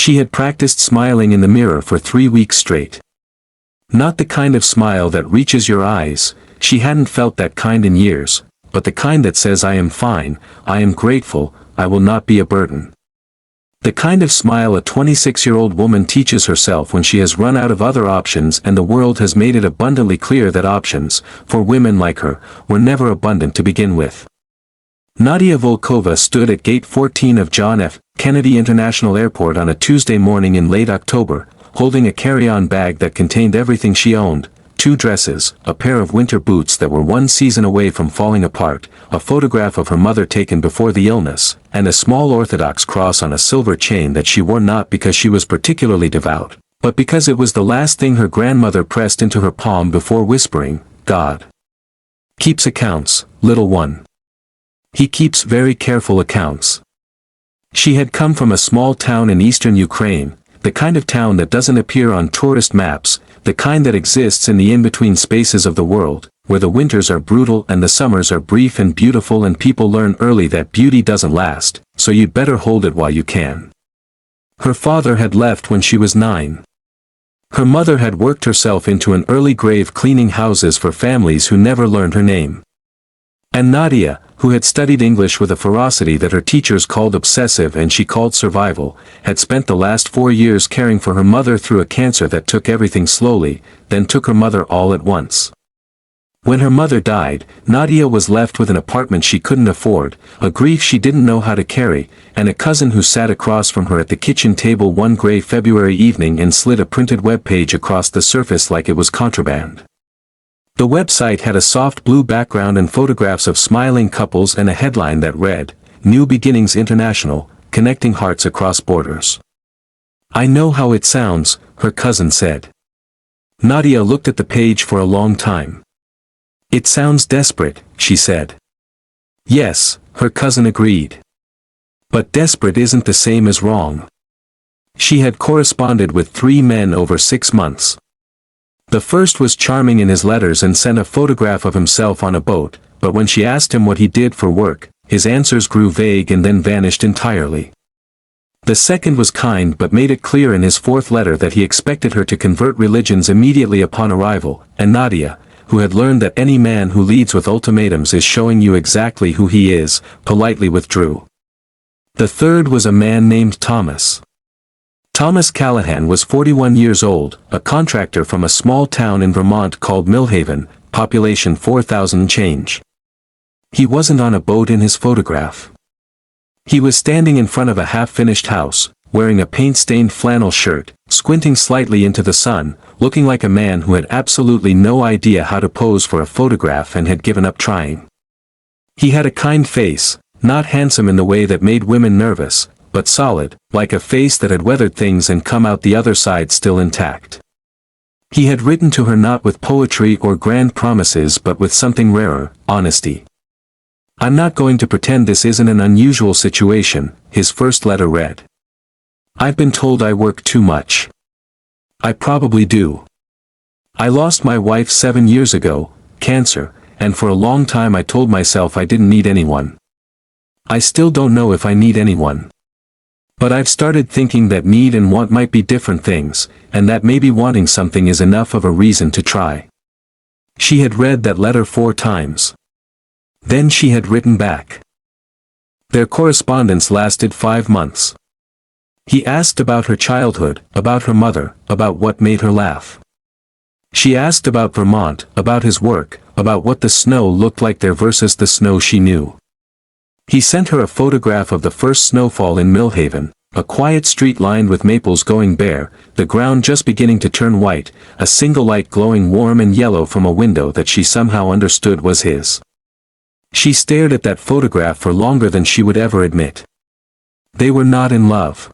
She had practiced smiling in the mirror for 3 weeks straight. Not the kind of smile that reaches your eyes, she hadn't felt that kind in years, but the kind that says I am fine, I am grateful, I will not be a burden. The kind of smile a 26-year-old woman teaches herself when she has run out of other options and the world has made it abundantly clear that options, for women like her, were never abundant to begin with. Nadia Volkova stood at Gate 14 of John F. Kennedy International Airport on a Tuesday morning in late October, holding a carry-on bag that contained everything she owned: 2 dresses, a pair of winter boots that were 1 season away from falling apart, a photograph of her mother taken before the illness, and a small Orthodox cross on a silver chain that she wore not because she was particularly devout, but because it was the last thing her grandmother pressed into her palm before whispering, "God keeps accounts, little one. He keeps very careful accounts." She had come from a small town in eastern Ukraine, the kind of town that doesn't appear on tourist maps, the kind that exists in the in-between spaces of the world, where the winters are brutal and the summers are brief and beautiful and people learn early that beauty doesn't last, so you'd better hold it while you can. Her father had left when she was 9. Her mother had worked herself into an early grave cleaning houses for families who never learned her name. And Nadia, who had studied English with a ferocity that her teachers called obsessive and she called survival, had spent the last 4 years caring for her mother through a cancer that took everything slowly, then took her mother all at once. When her mother died, Nadia was left with an apartment she couldn't afford, a grief she didn't know how to carry, and a cousin who sat across from her at the kitchen table one gray February evening and slid a printed web page across the surface like it was contraband. The website had a soft blue background and photographs of smiling couples and a headline that read, "New Beginnings International, Connecting Hearts Across Borders." "I know how it sounds," her cousin said. Nadia looked at the page for a long time. "It sounds desperate," she said. "Yes," her cousin agreed. "But desperate isn't the same as wrong." She had corresponded with 3 men over 6 months. The first was charming in his letters and sent a photograph of himself on a boat, but when she asked him what he did for work, his answers grew vague and then vanished entirely. The second was kind but made it clear in his 4th letter that he expected her to convert religions immediately upon arrival, and Nadia, who had learned that any man who leads with ultimatums is showing you exactly who he is, politely withdrew. The third was a man named Thomas. Thomas Callahan was 41 years old, a contractor from a small town in Vermont called Millhaven, population 4,000 change. He wasn't on a boat in his photograph. He was standing in front of a half-finished house, wearing a paint-stained flannel shirt, squinting slightly into the sun, looking like a man who had absolutely no idea how to pose for a photograph and had given up trying. He had a kind face, not handsome in the way that made women nervous, but solid, like a face that had weathered things and come out the other side still intact. He had written to her not with poetry or grand promises but with something rarer, honesty. "I'm not going to pretend this isn't an unusual situation," his first letter read. "I've been told I work too much. I probably do. I lost my wife 7 years ago, cancer, and for a long time I told myself I didn't need anyone. I still don't know if I need anyone. But I've started thinking that need and want might be different things, and that maybe wanting something is enough of a reason to try." She had read that letter 4 times. Then she had written back. Their correspondence lasted 5 months. He asked about her childhood, about her mother, about what made her laugh. She asked about Vermont, about his work, about what the snow looked like there versus the snow she knew. He sent her a photograph of the first snowfall in Millhaven, a quiet street lined with maples going bare, the ground just beginning to turn white, a single light glowing warm and yellow from a window that she somehow understood was his. She stared at that photograph for longer than she would ever admit. They were not in love.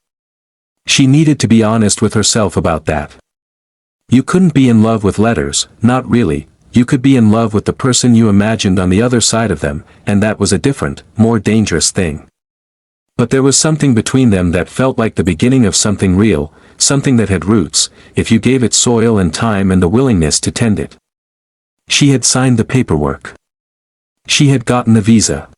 She needed to be honest with herself about that. You couldn't be in love with letters, not really. You could be in love with the person you imagined on the other side of them, and that was a different, more dangerous thing. But there was something between them that felt like the beginning of something real, something that had roots, if you gave it soil and time and the willingness to tend it. She had signed the paperwork. She had gotten the visa.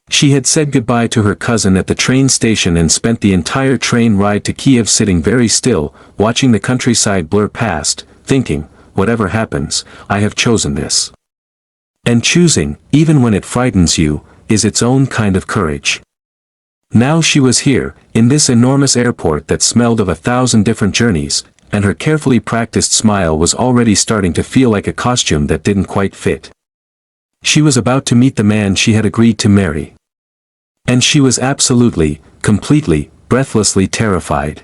She had said goodbye to her cousin at the train station and spent the entire train ride to Kiev sitting very still, watching the countryside blur past, thinking, whatever happens, I have chosen this. And choosing, even when it frightens you, is its own kind of courage. Now she was here, in this enormous airport that smelled of 1,000 different journeys, and her carefully practiced smile was already starting to feel like a costume that didn't quite fit. She was about to meet the man she had agreed to marry. And she was absolutely, completely, breathlessly terrified.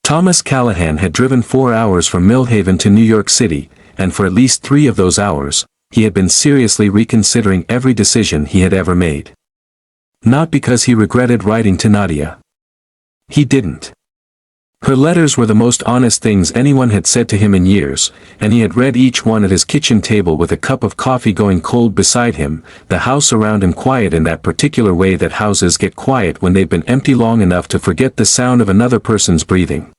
Thomas Callahan had driven 4 hours from Millhaven to New York City, and for at least 3 of those hours, he had been seriously reconsidering every decision he had ever made. Not because he regretted writing to Nadia. He didn't. Her letters were the most honest things anyone had said to him in years, and he had read each one at his kitchen table with a cup of coffee going cold beside him, the house around him quiet in that particular way that houses get quiet when they've been empty long enough to forget the sound of another person's breathing.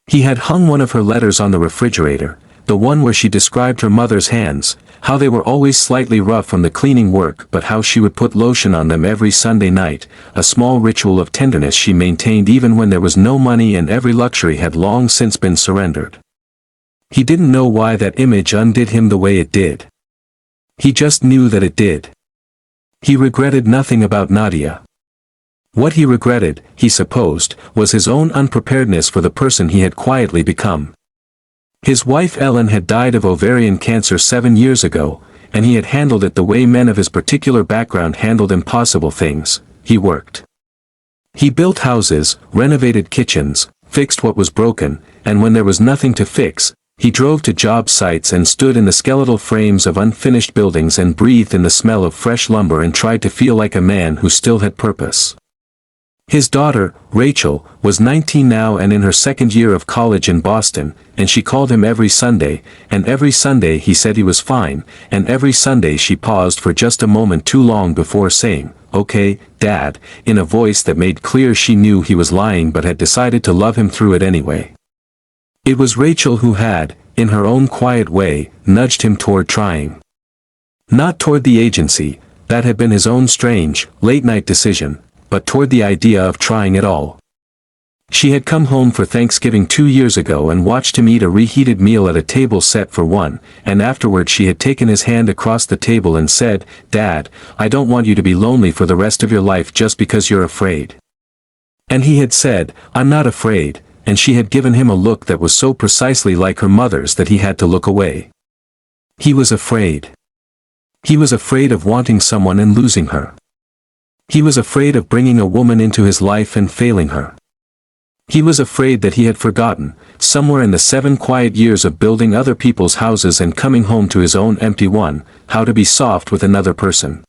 He had hung one of her letters on the refrigerator, the one where she described her mother's hands, how they were always slightly rough from the cleaning work but how she would put lotion on them every Sunday night, a small ritual of tenderness she maintained even when there was no money and every luxury had long since been surrendered. He didn't know why that image undid him the way it did. He just knew that it did. He regretted nothing about Nadia. What he regretted, he supposed, was his own unpreparedness for the person he had quietly become. His wife Ellen had died of ovarian cancer 7 years ago, and he had handled it the way men of his particular background handled impossible things. He worked. He built houses, renovated kitchens, fixed what was broken, and when there was nothing to fix, he drove to job sites and stood in the skeletal frames of unfinished buildings and breathed in the smell of fresh lumber and tried to feel like a man who still had purpose. His daughter, Rachel, was 19 now and in her 2nd year of college in Boston, and she called him every Sunday, and every Sunday he said he was fine, and every Sunday she paused for just a moment too long before saying, "Okay, Dad," in a voice that made clear she knew he was lying but had decided to love him through it anyway. It was Rachel who had, in her own quiet way, nudged him toward trying. Not toward the agency, that had been his own strange, late-night decision, but toward the idea of trying it all. She had come home for Thanksgiving 2 years ago and watched him eat a reheated meal at a table set for one, and afterward she had taken his hand across the table and said, "Dad, I don't want you to be lonely for the rest of your life just because you're afraid." And he had said, "I'm not afraid," and she had given him a look that was so precisely like her mother's that he had to look away. He was afraid. He was afraid of wanting someone and losing her. He was afraid of bringing a woman into his life and failing her. He was afraid that he had forgotten, somewhere in the 7 quiet years of building other people's houses and coming home to his own empty one, how to be soft with another person.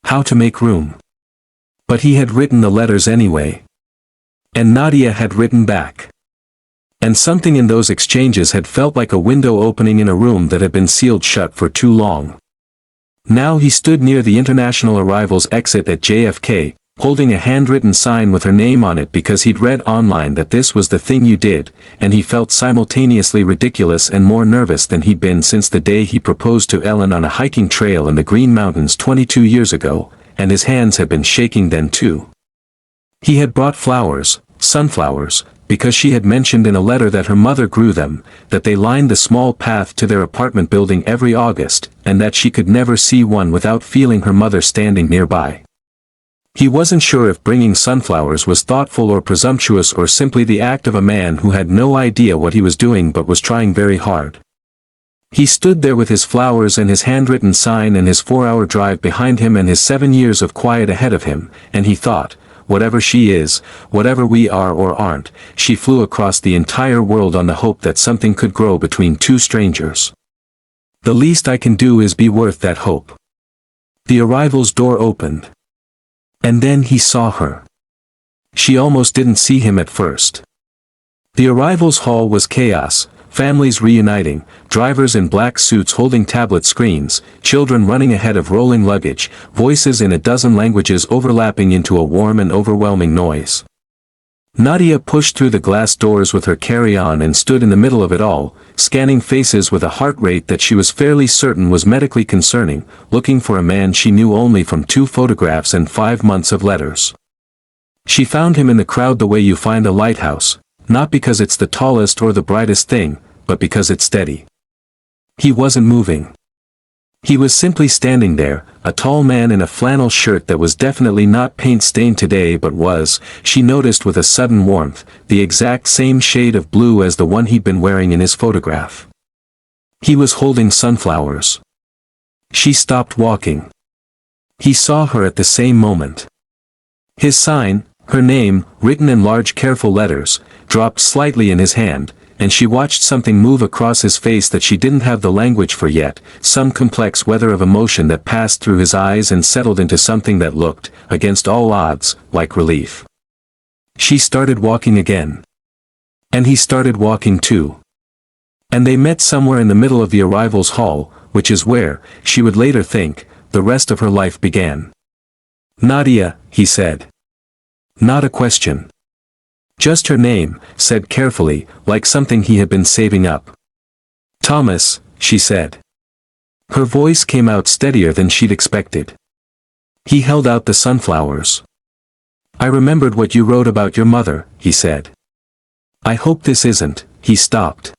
How to make room. But he had written the letters anyway. And Nadia had written back. And something in those exchanges had felt like a window opening in a room that had been sealed shut for too long. Now he stood near the international arrivals exit at JFK, holding a handwritten sign with her name on it because he'd read online that this was the thing you did, and he felt simultaneously ridiculous and more nervous than he'd been since the day he proposed to Ellen on a hiking trail in the Green Mountains 22 years ago, and his hands had been shaking then too. He had brought flowers, sunflowers, because she had mentioned in a letter that her mother grew them, that they lined the small path to their apartment building every August, and that she could never see one without feeling her mother standing nearby. He wasn't sure if bringing sunflowers was thoughtful or presumptuous or simply the act of a man who had no idea what he was doing but was trying very hard. He stood there with his flowers and his handwritten sign and his 4-hour drive behind him and his 7 years of quiet ahead of him, and he thought, whatever she is, whatever we are or aren't, she flew across the entire world on the hope that something could grow between 2 strangers. The least I can do is be worth that hope. The arrival's door opened. And then he saw her. She almost didn't see him at first. The arrivals hall was chaos, families reuniting, drivers in black suits holding tablet screens, children running ahead of rolling luggage, voices in a dozen languages overlapping into a warm and overwhelming noise. Nadia pushed through the glass doors with her carry-on and stood in the middle of it all, scanning faces with a heart rate that she was fairly certain was medically concerning, looking for a man she knew only from 2 photographs and 5 months of letters. She found him in the crowd the way you find a lighthouse, not because it's the tallest or the brightest thing, but because it's steady. He wasn't moving. He was simply standing there, a tall man in a flannel shirt that was definitely not paint-stained today but was, she noticed with a sudden warmth, the exact same shade of blue as the one he'd been wearing in his photograph. He was holding sunflowers. She stopped walking. He saw her at the same moment. His sign, her name, written in large careful letters, dropped slightly in his hand, and she watched something move across his face that she didn't have the language for yet, some complex weather of emotion that passed through his eyes and settled into something that looked, against all odds, like relief. She started walking again. And he started walking too. And they met somewhere in the middle of the arrivals hall, which is where, she would later think, the rest of her life began. "Nadia," he said. Not a question. Just her name, said carefully, like something he had been saving up. "Thomas," she said. Her voice came out steadier than she'd expected. He held out the sunflowers. "I remembered what you wrote about your mother," he said. "I hope this isn't," he stopped.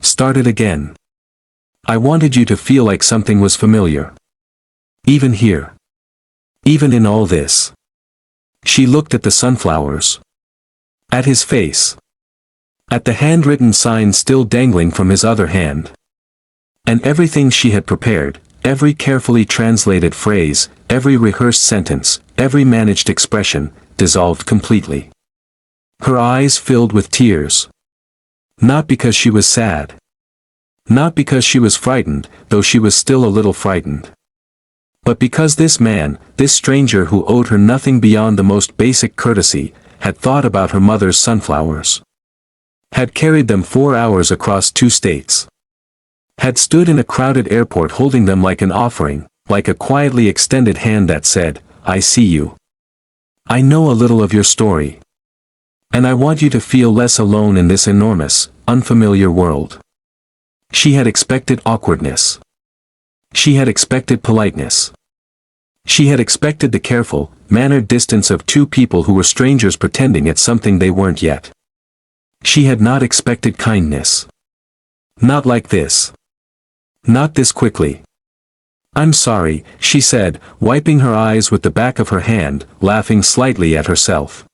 Started again. "I wanted you to feel like something was familiar. Even here. Even in all this." She looked at the sunflowers. At his face. At the handwritten sign still dangling from his other hand. And everything she had prepared, every carefully translated phrase, every rehearsed sentence, every managed expression, dissolved completely. Her eyes filled with tears. Not because she was sad. Not because she was frightened, though she was still a little frightened. But because this man, this stranger who owed her nothing beyond the most basic courtesy, had thought about her mother's sunflowers. Had carried them 4 hours across 2 states. Had stood in a crowded airport holding them like an offering, like a quietly extended hand that said, "I see you. I know a little of your story. And I want you to feel less alone in this enormous, unfamiliar world." She had expected awkwardness. She had expected politeness. She had expected the careful, mannered distance of 2 people who were strangers pretending it's something they weren't yet. She had not expected kindness. Not like this. Not this quickly. "I'm sorry," she said, wiping her eyes with the back of her hand, laughing slightly at herself.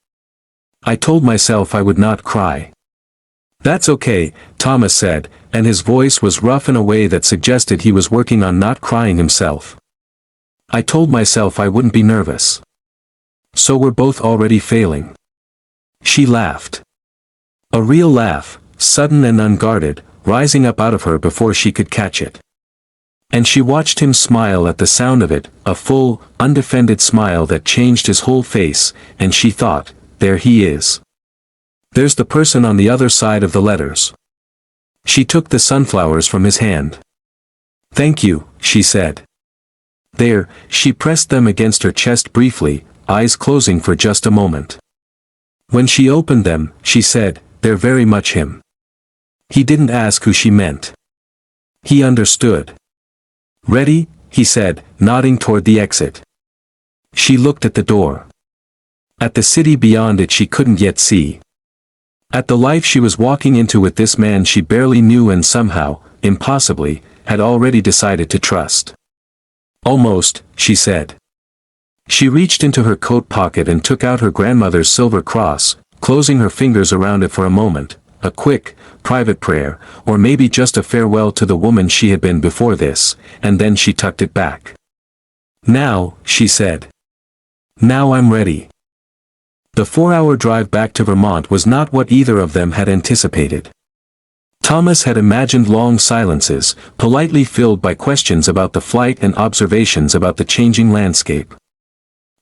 "I told myself I would not cry." "That's okay," Thomas said, and his voice was rough in a way that suggested he was working on not crying himself. "I told myself I wouldn't be nervous. So we're both already failing." She laughed. A real laugh, sudden and unguarded, rising up out of her before she could catch it. And she watched him smile at the sound of it, a full, undefended smile that changed his whole face, and she thought, there he is. There's the person on the other side of the letters. She took the sunflowers from his hand. "Thank you," she said. There, she pressed them against her chest briefly, eyes closing for just a moment. When she opened them, she said, "They're very much him." He didn't ask who she meant. He understood. "Ready?" he said, nodding toward the exit. She looked at the door. At the city beyond it she couldn't yet see. At the life she was walking into with this man she barely knew and somehow, impossibly, had already decided to trust. "Almost," she said. She reached into her coat pocket and took out her grandmother's silver cross, closing her fingers around it for a moment, a quick, private prayer, or maybe just a farewell to the woman she had been before this, and then she tucked it back. "Now," she said. "Now I'm ready." The 4-hour drive back to Vermont was not what either of them had anticipated. Thomas had imagined long silences, politely filled by questions about the flight and observations about the changing landscape.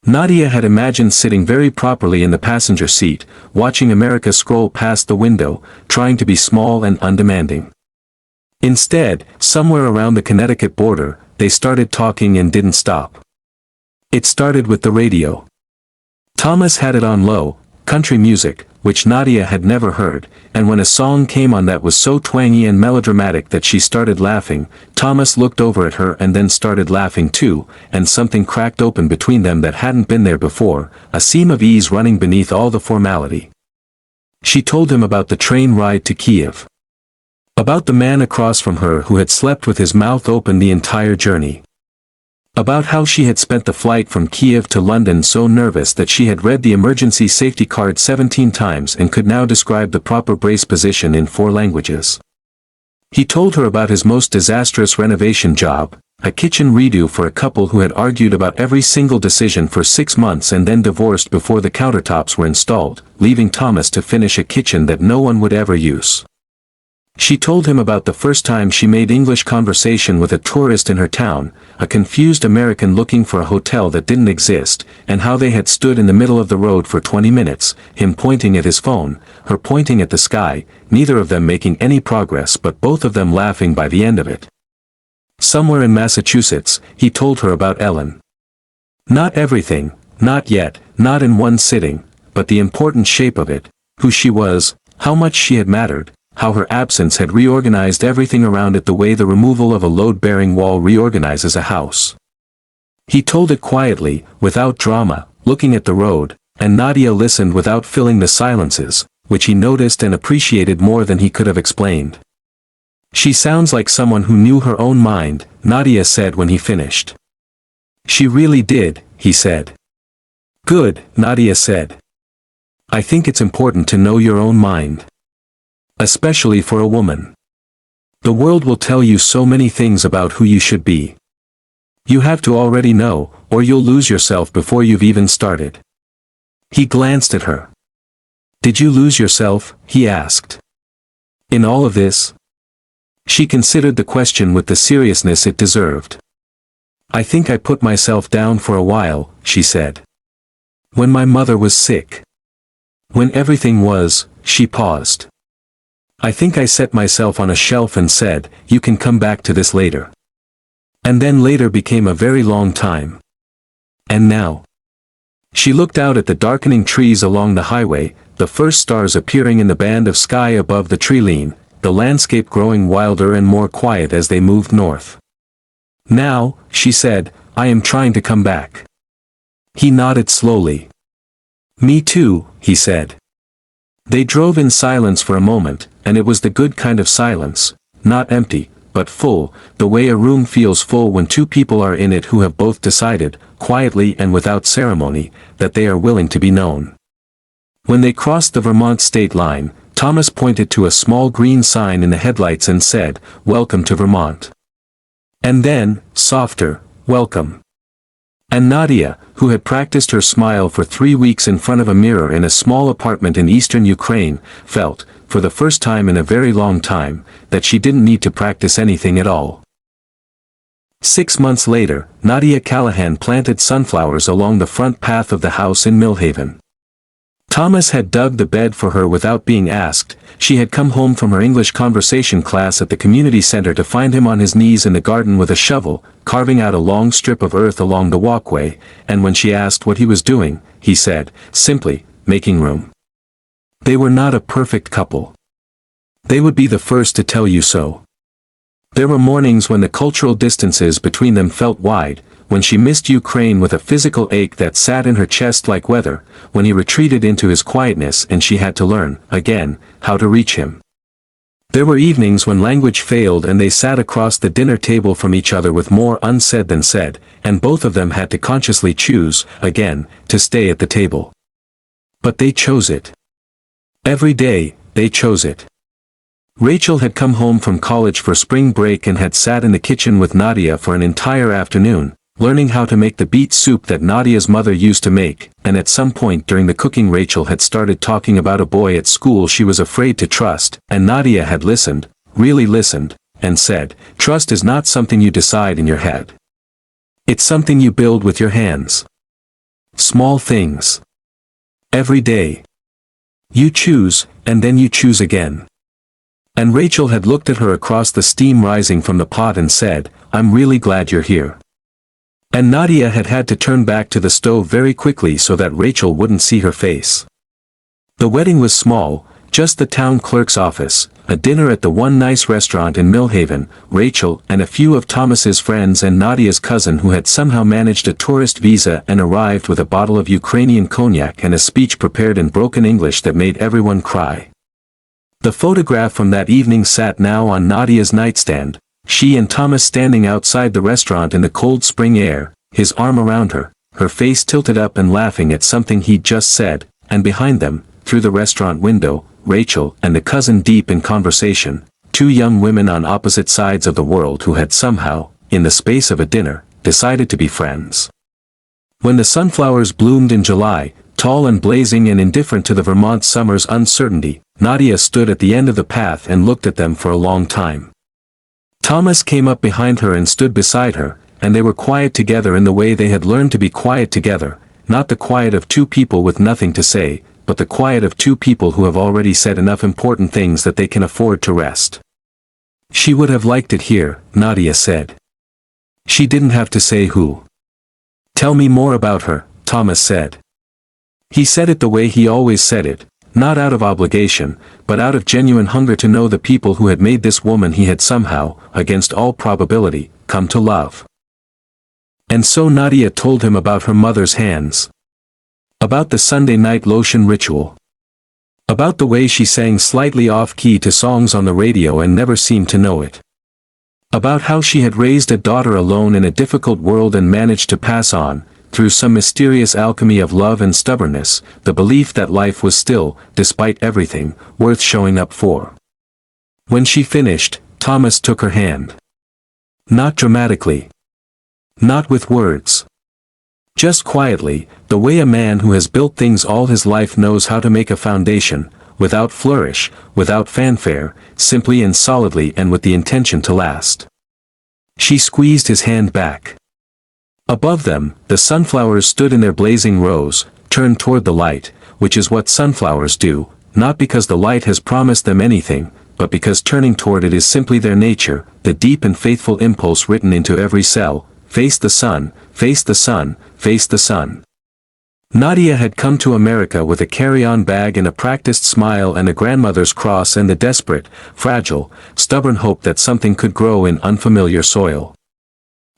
Nadia had imagined sitting very properly in the passenger seat, watching America scroll past the window, trying to be small and undemanding. Instead, somewhere around the Connecticut border, they started talking and didn't stop. It started with the radio. Thomas had it on low, country music, which Nadia had never heard, and when a song came on that was so twangy and melodramatic that she started laughing, Thomas looked over at her and then started laughing too, and something cracked open between them that hadn't been there before, a seam of ease running beneath all the formality. She told him about the train ride to Kiev. About the man across from her who had slept with his mouth open the entire journey. About how she had spent the flight from Kiev to London so nervous that she had read the emergency safety card 17 times and could now describe the proper brace position in 4 languages. He told her about his most disastrous renovation job, a kitchen redo for a couple who had argued about every single decision for 6 months and then divorced before the countertops were installed, leaving Thomas to finish a kitchen that no one would ever use. She told him about the first time she made English conversation with a tourist in her town, a confused American looking for a hotel that didn't exist, and how they had stood in the middle of the road for 20 minutes, him pointing at his phone, her pointing at the sky, neither of them making any progress but both of them laughing by the end of it. Somewhere in Massachusetts, he told her about Ellen. Not everything, not yet, not in one sitting, but the important shape of it, who she was, how much she had mattered, how her absence had reorganized everything around it the way the removal of a load-bearing wall reorganizes a house. He told it quietly, without drama, looking at the road, and Nadia listened without filling the silences, which he noticed and appreciated more than he could have explained. She sounds like someone who knew her own mind, Nadia said when he finished. She really did, he said. Good, Nadia said. I think it's important to know your own mind. Especially for a woman. The world will tell you so many things about who you should be. You have to already know, or you'll lose yourself before you've even started. He glanced at her. Did you lose yourself? He asked. In all of this? She considered the question with the seriousness it deserved. I think I put myself down for a while, she said. When my mother was sick. When everything was, she paused. I think I set myself on a shelf and said, you can come back to this later. And then later became a very long time. And now? She looked out at the darkening trees along the highway, the first stars appearing in the band of sky above the tree line, the landscape growing wilder and more quiet as they moved north. Now, she said, I am trying to come back. He nodded slowly. Me too, he said. They drove in silence for a moment, and it was the good kind of silence, not empty, but full, the way a room feels full when 2 people are in it who have both decided, quietly and without ceremony, that they are willing to be known. When they crossed the Vermont state line, Thomas pointed to a small green sign in the headlights and said, Welcome to Vermont. And then, softer, Welcome. And Nadia, who had practiced her smile for 3 weeks in front of a mirror in a small apartment in eastern Ukraine, felt, for the first time in a very long time, that she didn't need to practice anything at all. 6 months later, Nadia Callahan planted sunflowers along the front path of the house in Millhaven. Thomas had dug the bed for her without being asked. She had come home from her English conversation class at the community center to find him on his knees in the garden with a shovel, carving out a long strip of earth along the walkway, and when she asked what he was doing, he said, simply, making room. They were not a perfect couple. They would be the first to tell you so. There were mornings when the cultural distances between them felt wide, when she missed Ukraine with a physical ache that sat in her chest like weather, when he retreated into his quietness and she had to learn, again, how to reach him. There were evenings when language failed and they sat across the dinner table from each other with more unsaid than said, and both of them had to consciously choose, again, to stay at the table. But they chose it. Every day, they chose it. Rachel had come home from college for spring break and had sat in the kitchen with Nadia for an entire afternoon, learning how to make the beet soup that Nadia's mother used to make, and at some point during the cooking Rachel had started talking about a boy at school she was afraid to trust, and Nadia had listened, really listened, and said, trust is not something you decide in your head. It's something you build with your hands. Small things. Every day. You choose, and then you choose again. And Rachel had looked at her across the steam rising from the pot and said, I'm really glad you're here. And Nadia had had to turn back to the stove very quickly so that Rachel wouldn't see her face. The wedding was small, just the town clerk's office, a dinner at the one nice restaurant in Millhaven, Rachel and a few of Thomas's friends and Nadia's cousin who had somehow managed a tourist visa and arrived with a bottle of Ukrainian cognac and a speech prepared in broken English that made everyone cry. The photograph from that evening sat now on Nadia's nightstand, she and Thomas standing outside the restaurant in the cold spring air, his arm around her, her face tilted up and laughing at something he'd just said, and behind them, through the restaurant window, Rachel and the cousin deep in conversation, two young women on opposite sides of the world who had somehow, in the space of a dinner, decided to be friends. When the sunflowers bloomed in July, tall and blazing and indifferent to the Vermont summer's uncertainty, Nadia stood at the end of the path and looked at them for a long time. Thomas came up behind her and stood beside her, and they were quiet together in the way they had learned to be quiet together, not the quiet of two people with nothing to say, but the quiet of two people who have already said enough important things that they can afford to rest. She would have liked it here, Nadia said. She didn't have to say who. Tell me more about her, Thomas said. He said it the way he always said it, not out of obligation, but out of genuine hunger to know the people who had made this woman he had somehow, against all probability, come to love. And so Nadia told him about her mother's hands. About the Sunday night lotion ritual. About the way she sang slightly off-key to songs on the radio and never seemed to know it. About how she had raised a daughter alone in a difficult world and managed to pass on, through some mysterious alchemy of love and stubbornness, the belief that life was still, despite everything, worth showing up for. When she finished, Thomas took her hand. Not dramatically. Not with words. Just quietly, the way a man who has built things all his life knows how to make a foundation, without flourish, without fanfare, simply and solidly and with the intention to last. She squeezed his hand back. Above them, the sunflowers stood in their blazing rows, turned toward the light, which is what sunflowers do, not because the light has promised them anything, but because turning toward it is simply their nature, the deep and faithful impulse written into every cell. Face the sun, face the sun, face the sun. Nadia had come to America with a carry-on bag and a practiced smile and a grandmother's cross and the desperate, fragile, stubborn hope that something could grow in unfamiliar soil.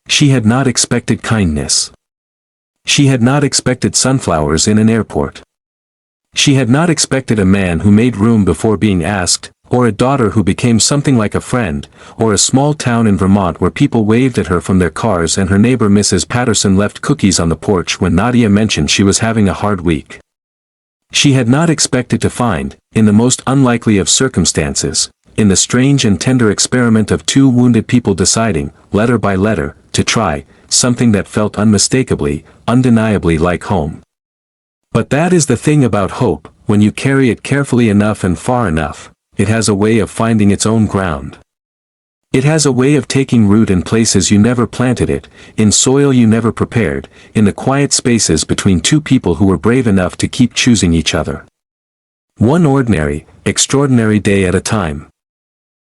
She had not expected kindness. She had not expected sunflowers in an airport. She had not expected a man who made room before being asked, or a daughter who became something like a friend, or a small town in Vermont where people waved at her from their cars and her neighbor Mrs. Patterson left cookies on the porch when Nadia mentioned she was having a hard week. She had not expected to find, in the most unlikely of circumstances, in the strange and tender experiment of two wounded people deciding, letter by letter, to try, something that felt unmistakably, undeniably like home. But that is the thing about hope, when you carry it carefully enough and far enough, it has a way of finding its own ground. It has a way of taking root in places you never planted it, in soil you never prepared, in the quiet spaces between two people who were brave enough to keep choosing each other. One ordinary, extraordinary day at a time.